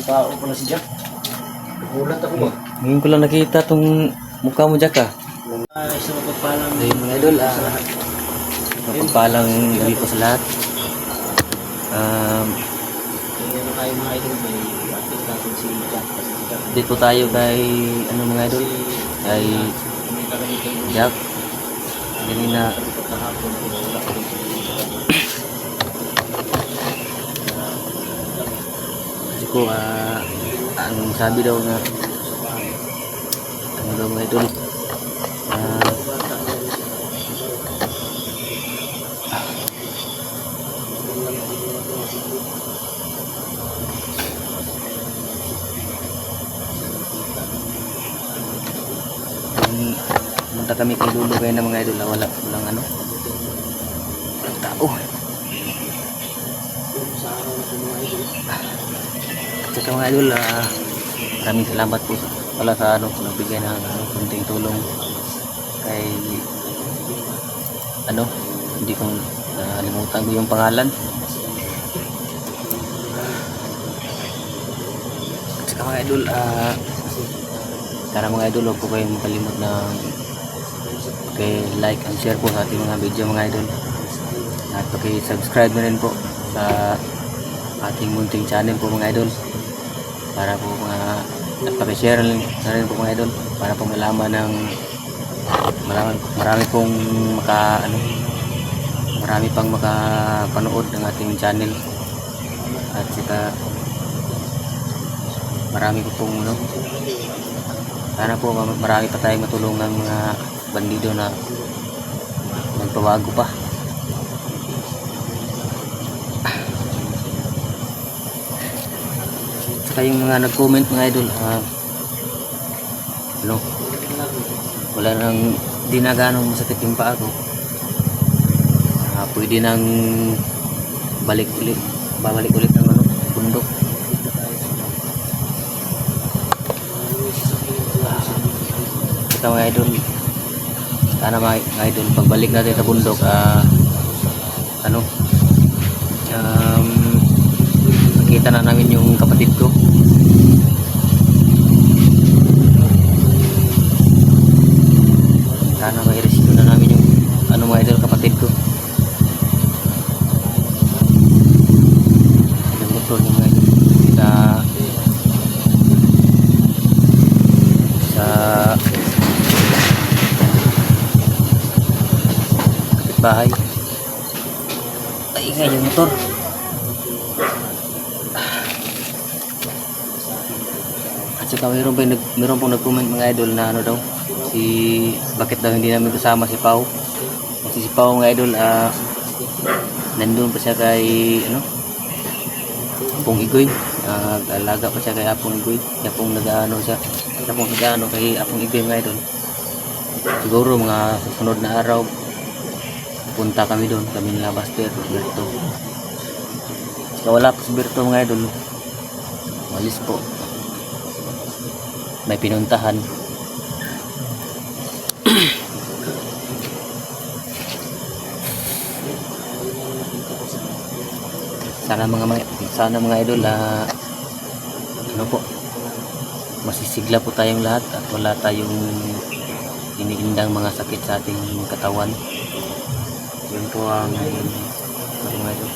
Tao pala si Jack. Nagulat ako ba? Ngayon ko lang nakita tong mukha mo, Jack, ah. Sa mapagpalang Ayun, mga idol, sa lahat. mapagpalang gabi po sa lahat. Kaya na tayo mga idol, may update natin si Jack. Kasi si Jack, Dito tayo kay, ano mga idol, kay may karamitan yung Jack. Kanina, kahapon ko wala ko rin si kasi ko, ang sabi daw na, ano daw mga idol, pumunta kami kay Lulu kayo ng mga idol, walang ano, walang tao. sa araw na po mga idol. At saka mga idol, maraming salamat po pala sa ano, nagbigay ng kunting tulong kay ano, hindi ko nalimutan ko yung pangalan. At saka mga idol, sana mga idol, huwag po kayong makalimot na like and share po sa ating mga video mga idol, at paki-subscribe na rin po sa ating munting channel po mga idol, para po at paki-share na rin po mga idol, para po malaman ng marami pong marami pang makapanood ng ating channel. At saka marami po pong sana po marami pa tayong matulungan mga bandido na magpabago pa. Saka yung mga nag-comment mga idol, wala nang di na ganong masakit yung paa ko, pwede nang babalik ulit ng bundok. Saka mga idol, sana mga idol, pagbalik natin sa bundok, nakita na namin yung kapatid ko. Sana ma-rescue na namin yung mga idol, kapatid ko. Yung motor yung mga idol sa bahay. Ay, nga yung motor. At saka meron pong nag-comment mga idol na daw, bakit daw hindi namin kasama si Pao. Kasi si Pao mga idol, nandun pa siya kay Apong Igoy. Alaga pa siya kay Apong Igoy. Siya pong nag-ano kay Apong Igoy mga idol. Siguro mga susunod na araw punta kami doon, kami nila Buster, Berto. Wala po si Berto mga idol, walis po, may pinuntahan. Sana mga idol, masisigla po tayong lahat at wala tayong iniindang mga sakit sa ating katawan. Yun po ang mga idol.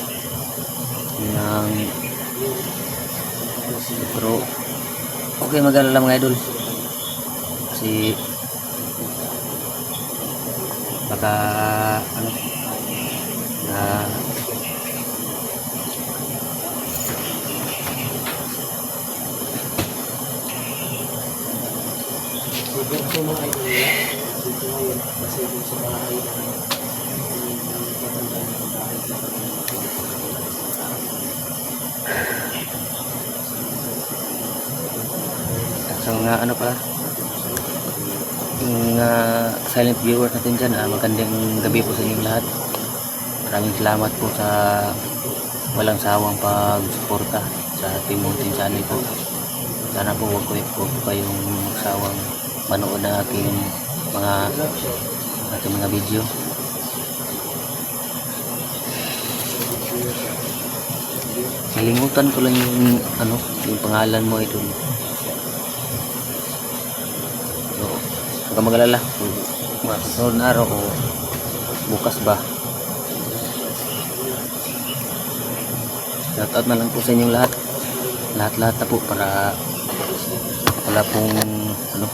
Pero okay, mag-alala mga idol, kasi baka Ito mga idol nila, dito ngayon, kasi dito sa bahay na katandaan ng bahay sa sa mga pala, yung silent viewers natin dyan, magandang gabi po sa inyong lahat. Maraming salamat po sa walang sawang pagsuporta sa ating munting channel po. Sana po huwag po kayong magsawang manood ng ating mga video. Nakalimutan ko lang yung ano, yung pangalan mo ito. So, huwag kang mag-alala. Sunod na araw o bukas ba. Shoutout na lang po sa inyong lahat. Lahat-lahat na po para wala pong ano.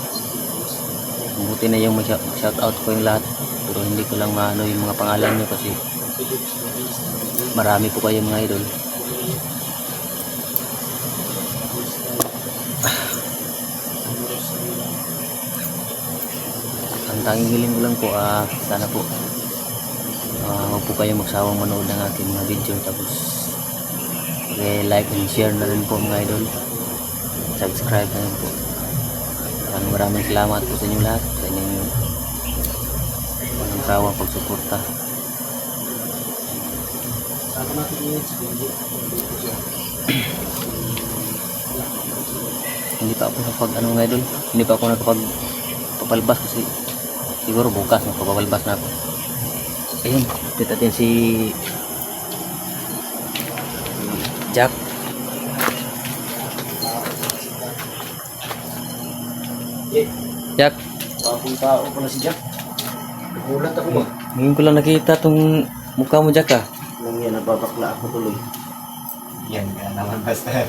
Buti na yung shoutout ko yung lahat. Pero hindi ko lang maano yung mga pangalan nyo kasi marami po kayo mga idol. Ang tanging hiling ko lang po sana po huwag po kayo magsawang manood ng aking mga video, tapos like and share na rin po mga idol, subscribe na rin po. Maraming salamat po sa inyo lahat, sa inyong walang sawang pagsuporta. Saka natin yun sa video. Hindi pa ako nakapag ano mga idol, hindi pa ako nakapag papalbas kasi siguro bukas magpapalbas na ako. Ayun, dito natin si Jack. Jack, Bagong tao pala si Jack. Nagulat ako ba? ngayon ko lang nakita tong mukha mo, Jack ah. Nang yan, nababakla ako tuloy. Yan ka naman, Pastor.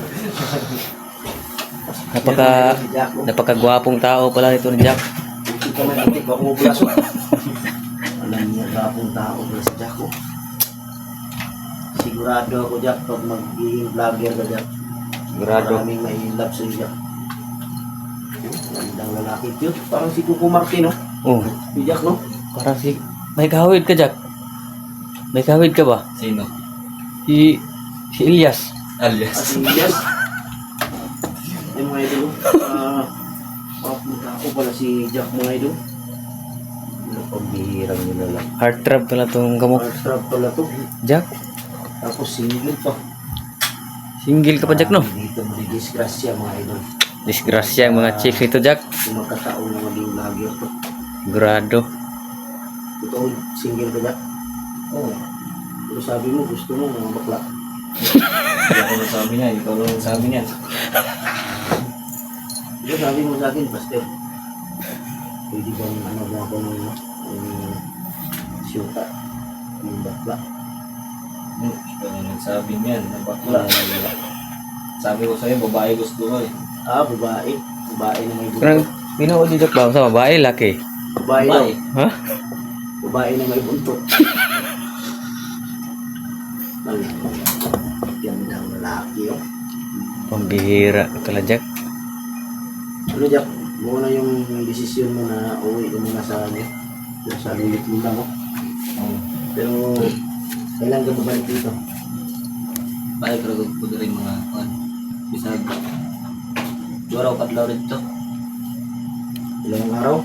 Napakagwapong tao pala ito ni Jack. Hindi ka man itik, baka mo braso. Alam niya, gapong tao pala si Jack. Oh. Sigurado ako, Jack, pag magiging vlogger ka, Jack. Sigurado. Maraming may love sa Jack. Gandang lalaki, cute. Parang si Cuco Martin, no? Oh, Si Jack, no? parang si... May kahawid ka, Jack. May kahawid ka ba? Sino? Si Elias. Alias. At Elias. Yung mga idol, gapong tao pala si Jack, mga idol. Pambihirang nyo na lang. Heartthrob pala tong gamok. Heartthrob pala to. Jack, Tapos single pa. single ka pa, Jack, no? Dito disgrasya, mga idol. Disgrasya ang mga chicks nito, Jack. Kung magkataon na maging vlogger to. Sigurado. Totoo, single ka, Jack? Oo. Pero sabi mo, gusto mo mga bakla. Hindi ako nasabi niya. Ikaw lang nasabi niya. Pero sabi mo sa akin, Pastor, pwede bang ano mo ako ng syuta, yung bakla. Ikaw lang nagsabi niyan. Nabakla. Sabi ko sa'yo, babae gusto ko eh. Babae. Babae na may Parang buntot. pinuuli, Jack, ba? Sa babae, laki. Babae daw. Babae. Ha? Babae na may buntot. Gandang lalaki, oh. Pambihira pala, Jack. Ano, Jack? Muna yung desisyon mo na uwi ka muna sa ano, yung sa lilit mo lang, oh. Pero, kailan ka babalik dito? Balik ko po rin mga kuwan. Bisag. Duraw katlaw dito. Ilang araw?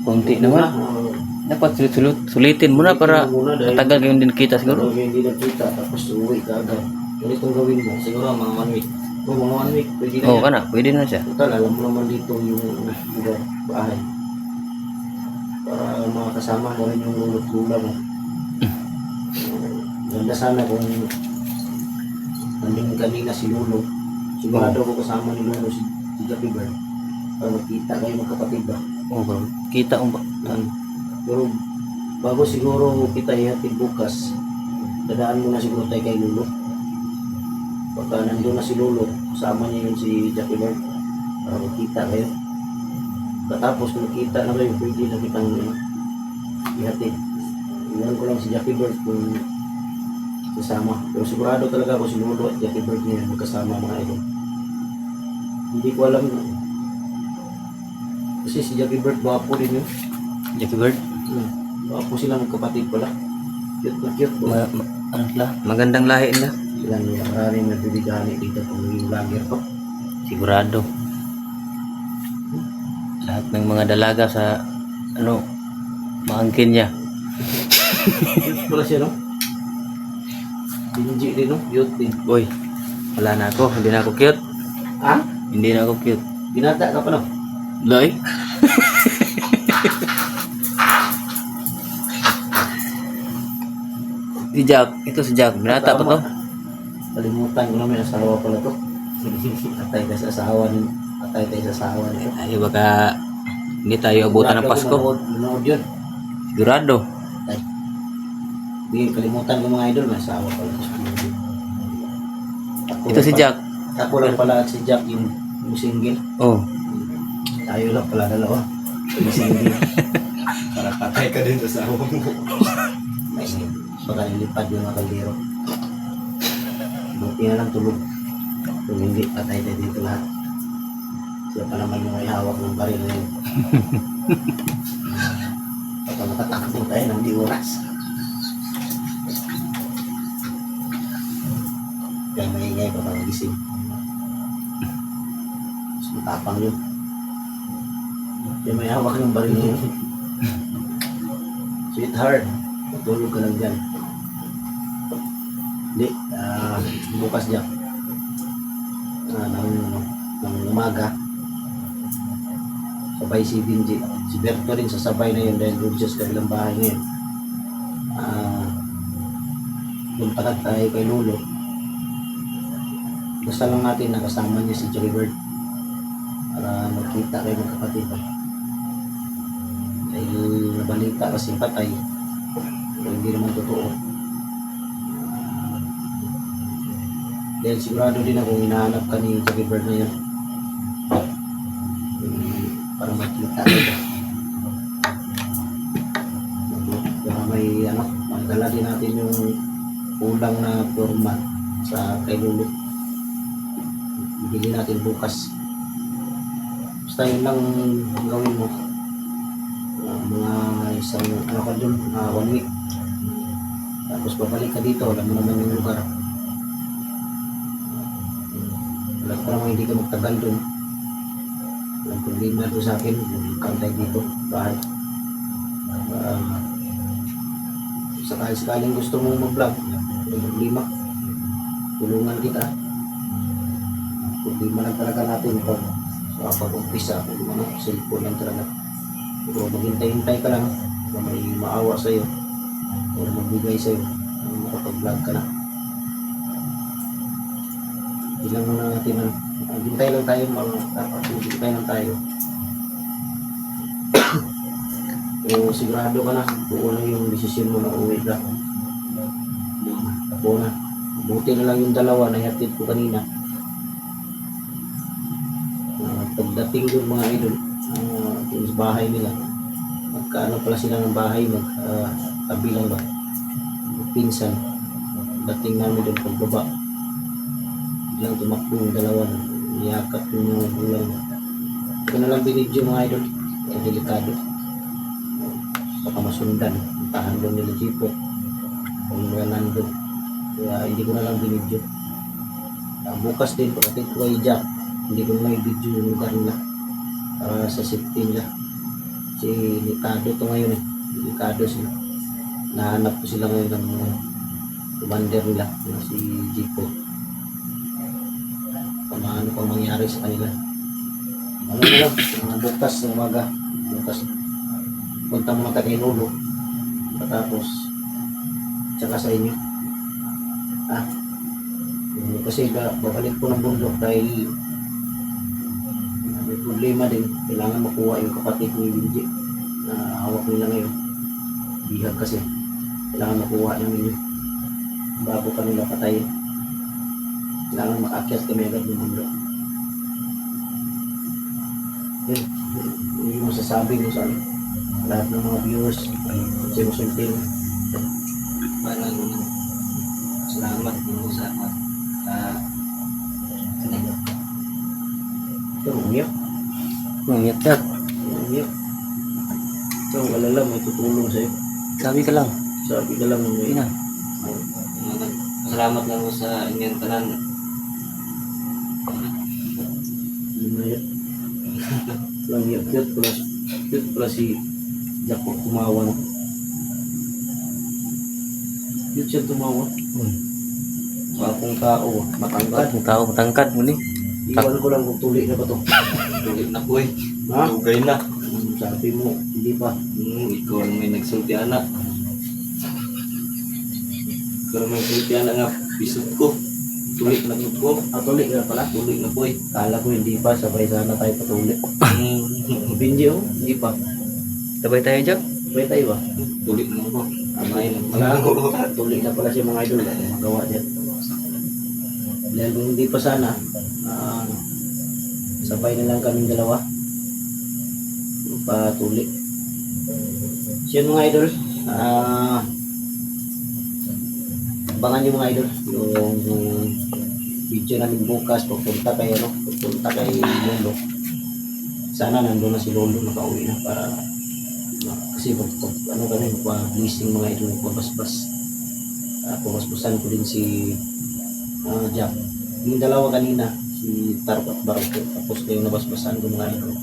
Kunti naman. Dapat sulitin mo na para matagal kayong din kita siguro. Siguro hindi nakita, tapos uwi ka agad. Ganitong gawin mo. Siguro mga 1 week. Mga 1 week, pwede na Oo, yan. kana. Pwede na siya. Total, alam mo naman dito yung lugar, bahay. Para makakasama mo rin yung lulot lula mo. Ganda sana kung nandun kanina si Lolo. Sigurado ko kasama ni Lolo si Jappy Bird. Para magkita kayo magkapatid ba? Oo, bro. Kita mo ba? Pero bago siguro kita ihatid bukas, dadaan muna siguro tayo kay Lolo. Pagka nandun na si Lolo, kasama niya yun si Jappy Bird. Para magkita kayo. Katapos kung nakita na kayo, pwede na kitang ihatid. Iwan ko lang si Jappy Bird kung kasama. Pero sigurado talaga ako si Lolo at Jappy Bird niya magkasama mga idol. Hindi ko alam na. Kasi si Jappy Bird, gwapo din yun. Jack Bird. Gwapo sila magkapatid pala. Cute na cute. Ano sila? Magandang lahi nila. Sila nila maraming nagbibigani dito kung yung vlogger to. Sigurado. Lahat ng mga dalaga sa ano, maangkin niya. Cute pala siya, no? Binji din, no? Cute din. Uy, wala na ako. Hindi na ako cute. Ha? Hindi na ako cute. Binata ka pa, no? Loy? Si Jack. Ito si Jack. Binata pa to. Kalimutan ko na may asawa pala to. Atay tayo sa asawa ni. Atay tayo sa asawa ni. Ay, baka hindi tayo abutan ng Pasko. Manood yun. Sigurado. Ay. Hindi kalimutan ko mga idol. May asawa pala to. Ako Ito lang si pala- Jack. Ako lang pala at si Jack yung single. Oh. Tayo lang pala dalawa. Yung single. Para patay ka din sa asawa mo. Ay, baka nilipad yung mga kaldero. Buti na lang tulog. Kung hindi, patay tayo dito lahat. Siya pa naman yung may hawak ng baril na yun. Baka matatakbo tayo ng di oras. Kaya maingay pa pang gising. Mas matapang yun. Yung may hawak ng baril na yun. Sweetheart, tulog ka lang dyan. Hindi, bukas dyan. Ng umaga. Sabay si Benji. Si Berto rin sasabay na yun dahil doon siya sa kabilang bahay ngayon. Punta tayo kay Lolo. Basta lang natin nakasama niya si Joey Bird para magkita kayo magkapatid. Dahil nabalita kasi patay. Pero hindi naman totoo. Dahil sigurado din ako hinahanap ka ni Joey Bird na yun. Para magkita kayo. Para may magdala din natin yung kulang na format sa kay Lolo. Bibili natin bukas. Basta yun lang gawin mo. Mga isang ka dun, 1 week. Tapos babalik ka dito, alam mo naman yung lugar. Wala pa naman hindi ka magtagal dun. Walang problema doon sa akin, kantay dito, bahay. Sakali-sakaling gusto mong mag-vlog, walang problema. Tulungan kita. Problema lang talaga natin pag-umpisa, cellphone lang talaga. Pero maghintay-hintay ka lang, may maawa sa'yo, o magbigay sa'yo, makapag-vlog ka na. Ilang muna natin ang hintay lang tayo, hintay lang tayo. Pero sigurado ka na, kung ano yung desisyon mo na uwi ka. Ako na. Buti na lang yung dalawa na hatid ko kanina. Pagdating doon mga idol, yung sa bahay nila, magkaano pala sila ng bahay, magkabilang ba? Pinsan. Dating namin doon pagbaba. Biglang tumakbo yung dalawa, niyakap yung mga bulang. Ito na lang binidyo mga idol, kaya delikado. Baka masundan, tahan doon nila Jipo. Kung wala nandun. Kaya hindi ko na lang binidyo. Bukas din, pagkatid ko kay Jack, hindi ko na i-video yung lugar nila para sa safety nila. Kasi delikado ito ngayon eh. Delikado sila. Nahanap ko sila ngayon ng commander nila, si Jipo. Kung ano pang mangyari sa kanila. Ano na lang, bukas ng umaga. Bukas punta mga kay Lolo. Patapos tsaka sa inyo. Kasi babalik ko ng bundok dahil may problema din. Kailangan makuha yung kapatid ni Benji na hawak nila ngayon. Bihag kasi. Kailangan makuha namin yun bago kanila patayin. Kailangan makakyat kami agad ng bundok. Yung masasabi mo sa lahat ng mga viewers, sinusultin. Parang salamat mo sa Pero umiyak. Umiyak Jack. Umiyak. Ikaw alala, may tutulong sa'yo. Sabi ka lang. Sabi ka lang mo Yun na. salamat lang mo sa inyong tanan. Lang iyak. Cute pala si Jack tumawa. Cute siya tumawa. Bakong tao, matangkad. Ang tao matangkad mo ni. Iwan ko lang kung tuli na ba to. Tulit na ko eh. Ha? Tugay na. Sabi mo, hindi pa. Ikaw ang may nagsulti anak. Ikaw ang may nagsulti anak nga pisot ko. Tulik na ko. Tulik na pala. Tulik na po eh. Kala ko hindi pa, sabay sana tayo patulik. Binji oh, hindi pa. Sabay tayo, Jack. Sabay tayo ba? Tulik na po. Amay na pala ako. Tulik na pala siya mga idol. Magawa dyan. Dahil kung hindi pa sana, sabay na lang kaming dalawa. Patulik. So yun mga idol, abangan nyo mga idol yung video namin bukas pupunta kay Lolo. Sana nandun na si Lolo, nakauwi na para kasi ano kami magpa-blessing mga idol, magpabasbas. Pabasbasan ko din si Jack. Yung dalawa kanina, si Tarp at Barko, tapos na yung nabasbasan ko mga idol.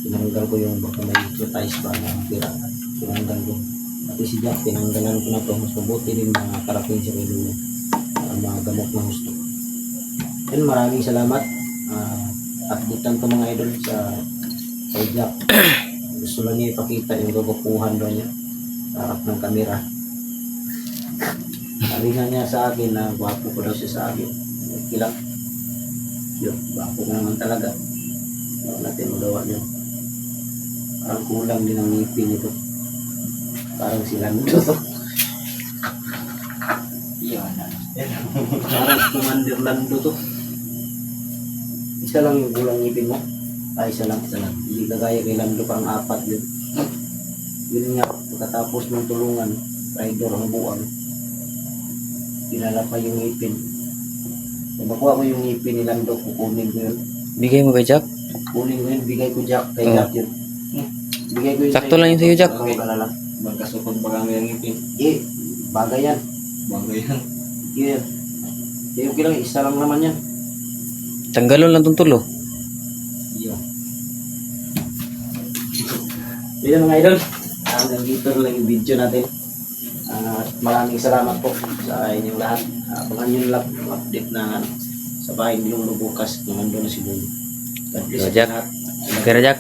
Tinanggal ko yung baka may ties ba na tira. Tinanggal ko. Pati si Jack, tinanggalan ko na ito. Mas mabuti din na karating siya kay Lolo. Mga gamot na gusto. And maraming salamat. Updatean ko mga idol sa kay Jack. Gusto lang niya ipakita yung gagupuhan doon niya sa harap ng kamera. Sabi nga niya sa akin na gwapo ko daw siya sa akin. Okay lang. Yun, gwapo ko naman talaga. Ano natin magawa niyo. Parang kulang din ang ngipin ito. Parang sila nito to. Yan. Parang Commander Lando to. Isa lang yung kulang ngipin mo. Isa lang. Hindi kagaya kay Lando pang 4 din. Yun nga, pagkatapos ng tulungan, rider ang buwan. Pinala pa yung ngipin. Kung makuha ko yung ngipin ni Lando, kukunin ko yun. Bigay mo kay Jack. Kunin ko yun, bigay ko Jack kay Jack yun. Bigay ko yun. Sakto lang yun sa'yo, Jack. Huwag ka lang. Magkasukod pa kami ang ngipin. Bagay yan. Bagay yan. Yeah. Okay lang, isa lang naman yan. Tanggalon lang tong tulo. Yan. Yun mga idol. Hanggang dito lang yung video natin. Maraming salamat po sa inyong lahat. Abangan nyo lang yung update na sa bahay ni Lolo bukas kung nandun na si Lolo. God bless So, you Jack. lahat. Okay na, Jack.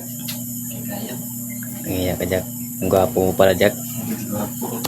Kaya. Nangiyak ka, Jack. Ang gwapo mo pala, Jack. Gwapo.